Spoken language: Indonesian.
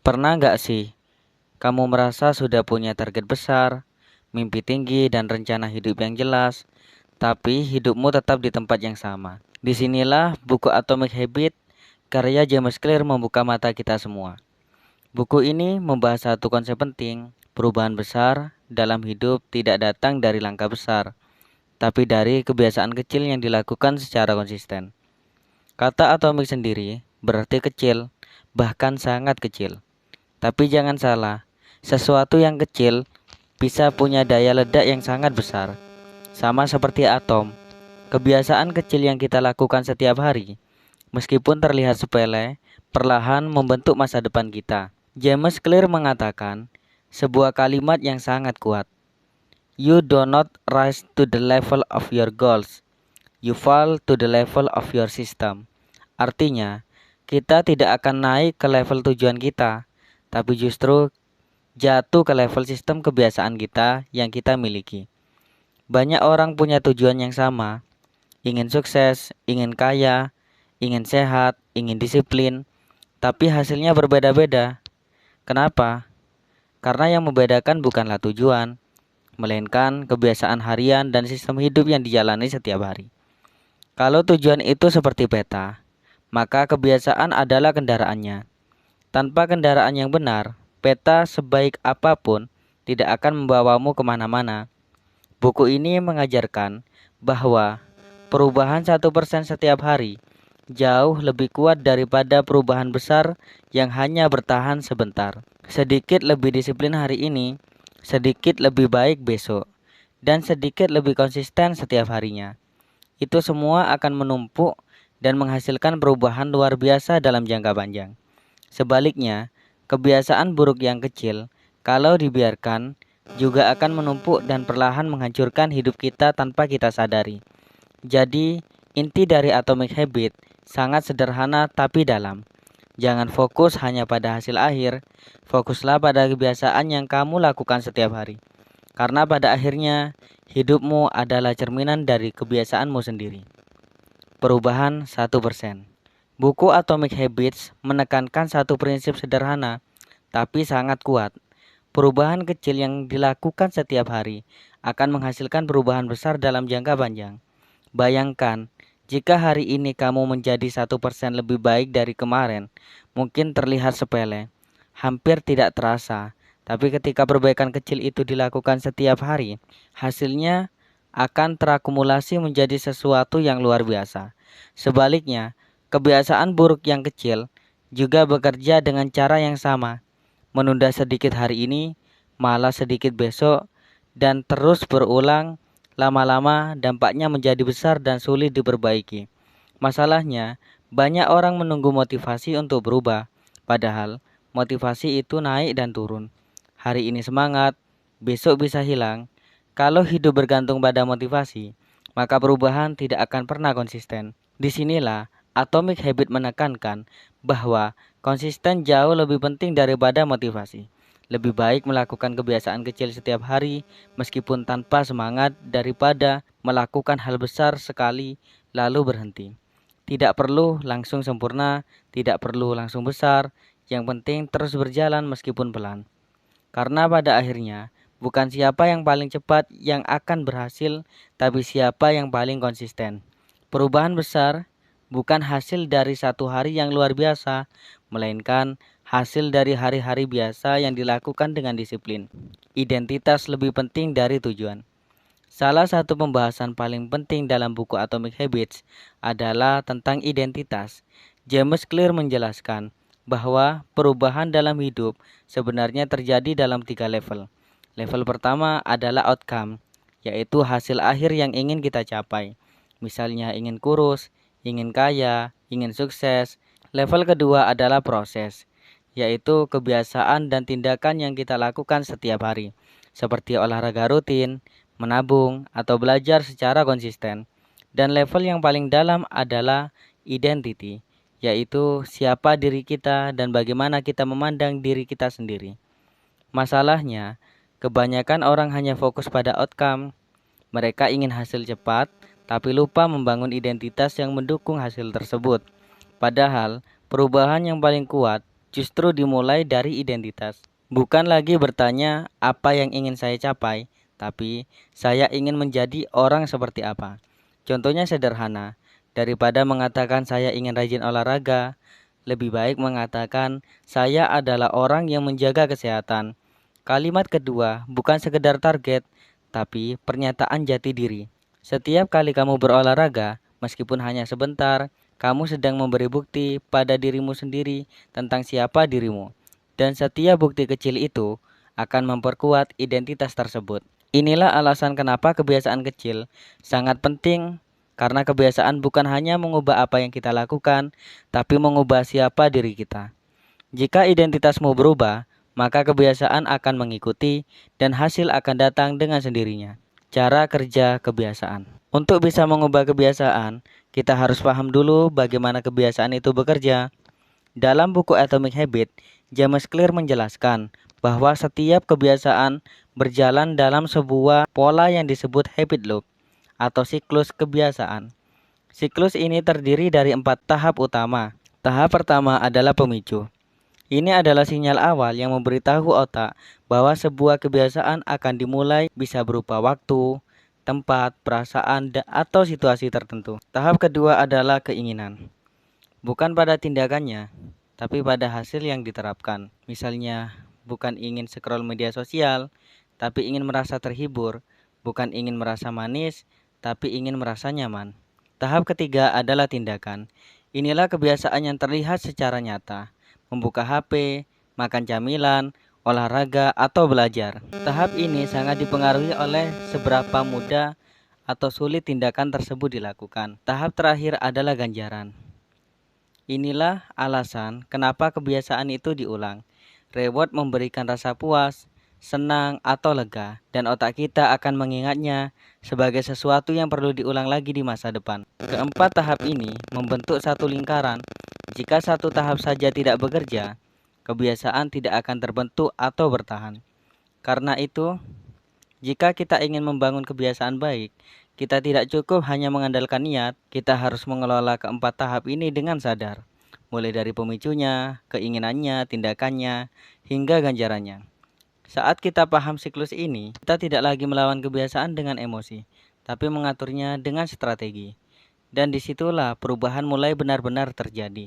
Pernah nggak sih kamu merasa sudah punya target besar, mimpi tinggi dan rencana hidup yang jelas, tapi hidupmu tetap di tempat yang sama? Disinilah buku Atomic Habit karya James Clear membuka mata kita semua. Buku ini membahas satu konsep penting, perubahan besar dalam hidup tidak datang dari langkah besar, tapi dari kebiasaan kecil yang dilakukan secara konsisten. Kata atomic sendiri berarti kecil, bahkan sangat kecil. Tapi jangan salah, sesuatu yang kecil bisa punya daya ledak yang sangat besar. Sama seperti atom, kebiasaan kecil yang kita lakukan setiap hari, meskipun terlihat sepele, perlahan membentuk masa depan kita. James Clear mengatakan sebuah kalimat yang sangat kuat. You do not rise to the level of your goals, you fall to the level of your system. Artinya, kita tidak akan naik ke level tujuan kita, tapi justru jatuh ke level sistem kebiasaan kita yang kita miliki. Banyak orang punya tujuan yang sama, ingin sukses, ingin kaya, ingin sehat, ingin disiplin, tapi hasilnya berbeda-beda. Kenapa? Karena yang membedakan bukanlah tujuan, melainkan kebiasaan harian dan sistem hidup yang dijalani setiap hari. Kalau tujuan itu seperti peta, maka kebiasaan adalah kendaraannya. Tanpa kendaraan yang benar, peta sebaik apapun tidak akan membawamu kemana-mana. Buku ini mengajarkan bahwa perubahan 1% setiap hari jauh lebih kuat daripada perubahan besar yang hanya bertahan sebentar. Sedikit lebih disiplin hari ini, sedikit lebih baik besok, dan sedikit lebih konsisten setiap harinya. Itu semua akan menumpuk dan menghasilkan perubahan luar biasa dalam jangka panjang. Sebaliknya, kebiasaan buruk yang kecil, kalau dibiarkan, juga akan menumpuk dan perlahan menghancurkan hidup kita tanpa kita sadari. Jadi, inti dari Atomic Habit sangat sederhana tapi dalam. Jangan fokus hanya pada hasil akhir, fokuslah pada kebiasaan yang kamu lakukan setiap hari. Karena pada akhirnya, hidupmu adalah cerminan dari kebiasaanmu sendiri. Perubahan 1%. Buku Atomic Habits menekankan satu prinsip sederhana, tapi sangat kuat. Perubahan kecil yang dilakukan setiap hari akan menghasilkan perubahan besar dalam jangka panjang. Bayangkan, jika hari ini kamu menjadi 1% lebih baik dari kemarin, mungkin terlihat sepele, hampir tidak terasa. Tapi ketika perbaikan kecil itu dilakukan setiap hari, hasilnya akan terakumulasi menjadi sesuatu yang luar biasa. Sebaliknya, kebiasaan buruk yang kecil juga bekerja dengan cara yang sama, menunda sedikit hari ini, malah sedikit besok, dan terus berulang. Lama-lama dampaknya menjadi besar dan sulit diperbaiki. Masalahnya, banyak orang menunggu motivasi untuk berubah, padahal motivasi itu naik dan turun. Hari ini semangat, besok bisa hilang. Kalau hidup bergantung pada motivasi, maka perubahan tidak akan pernah konsisten. Disinilah Atomic Habit menekankan bahwa konsisten jauh lebih penting daripada motivasi. Lebih baik melakukan kebiasaan kecil setiap hari meskipun tanpa semangat daripada melakukan hal besar sekali lalu berhenti. Tidak perlu langsung sempurna, tidak perlu langsung besar, yang penting terus berjalan meskipun pelan. Karena pada akhirnya bukan siapa yang paling cepat yang akan berhasil, tapi siapa yang paling konsisten. Perubahan besar bukan hasil dari satu hari yang luar biasa, melainkan hasil dari hari-hari biasa yang dilakukan dengan disiplin. Identitas lebih penting dari tujuan. Salah satu pembahasan paling penting dalam buku Atomic Habits adalah tentang identitas. James Clear menjelaskan bahwa perubahan dalam hidup sebenarnya terjadi dalam 3 level. Level pertama adalah outcome, yaitu hasil akhir yang ingin kita capai. Misalnya ingin kurus, ingin kaya, ingin sukses. Level kedua adalah proses, yaitu kebiasaan dan tindakan yang kita lakukan setiap hari, seperti olahraga rutin, menabung, atau belajar secara konsisten. Dan level yang paling dalam adalah identity, yaitu siapa diri kita dan bagaimana kita memandang diri kita sendiri. Masalahnya, kebanyakan orang hanya fokus pada outcome. Mereka ingin hasil cepat, tapi lupa membangun identitas yang mendukung hasil tersebut. Padahal, perubahan yang paling kuat justru dimulai dari identitas. Bukan lagi bertanya apa yang ingin saya capai, tapi saya ingin menjadi orang seperti apa. Contohnya sederhana, daripada mengatakan saya ingin rajin olahraga, lebih baik mengatakan saya adalah orang yang menjaga kesehatan. Kalimat kedua bukan sekedar target, tapi pernyataan jati diri. Setiap kali kamu berolahraga, meskipun hanya sebentar, kamu sedang memberi bukti pada dirimu sendiri tentang siapa dirimu. Dan setiap bukti kecil itu akan memperkuat identitas tersebut. Inilah alasan kenapa kebiasaan kecil sangat penting, karena kebiasaan bukan hanya mengubah apa yang kita lakukan, tapi mengubah siapa diri kita. Jika identitasmu berubah, maka kebiasaan akan mengikuti dan hasil akan datang dengan sendirinya. Cara kerja kebiasaan. Untuk bisa mengubah kebiasaan, kita harus paham dulu bagaimana kebiasaan itu bekerja. Dalam buku Atomic Habit, James Clear menjelaskan bahwa setiap kebiasaan berjalan dalam sebuah pola yang disebut habit loop atau siklus kebiasaan. Siklus ini terdiri dari 4 tahap utama. Tahap pertama adalah pemicu. Ini adalah sinyal awal yang memberitahu otak bahwa sebuah kebiasaan akan dimulai, bisa berupa waktu, tempat, perasaan, atau situasi tertentu. Tahap kedua adalah keinginan. Bukan pada tindakannya, tapi pada hasil yang diterapkan. Misalnya, bukan ingin scroll media sosial, tapi ingin merasa terhibur. Bukan ingin merasa manis, tapi ingin merasa nyaman. Tahap ketiga adalah tindakan. Inilah kebiasaan yang terlihat secara nyata. Membuka HP, makan camilan, olahraga, atau belajar. Tahap ini sangat dipengaruhi oleh seberapa mudah atau sulit tindakan tersebut dilakukan. Tahap terakhir adalah ganjaran. Inilah alasan kenapa kebiasaan itu diulang. Reward memberikan rasa puas, senang, atau lega, dan otak kita akan mengingatnya sebagai sesuatu yang perlu diulang lagi di masa depan. Keempat tahap ini membentuk satu lingkaran. Jika satu tahap saja tidak bekerja, kebiasaan tidak akan terbentuk atau bertahan. Karena itu, jika kita ingin membangun kebiasaan baik, kita tidak cukup hanya mengandalkan niat, kita harus mengelola keempat tahap ini dengan sadar. Mulai dari pemicunya, keinginannya, tindakannya, hingga ganjarannya. Saat kita paham siklus ini, kita tidak lagi melawan kebiasaan dengan emosi, tapi mengaturnya dengan strategi. Dan disitulah perubahan mulai benar-benar terjadi.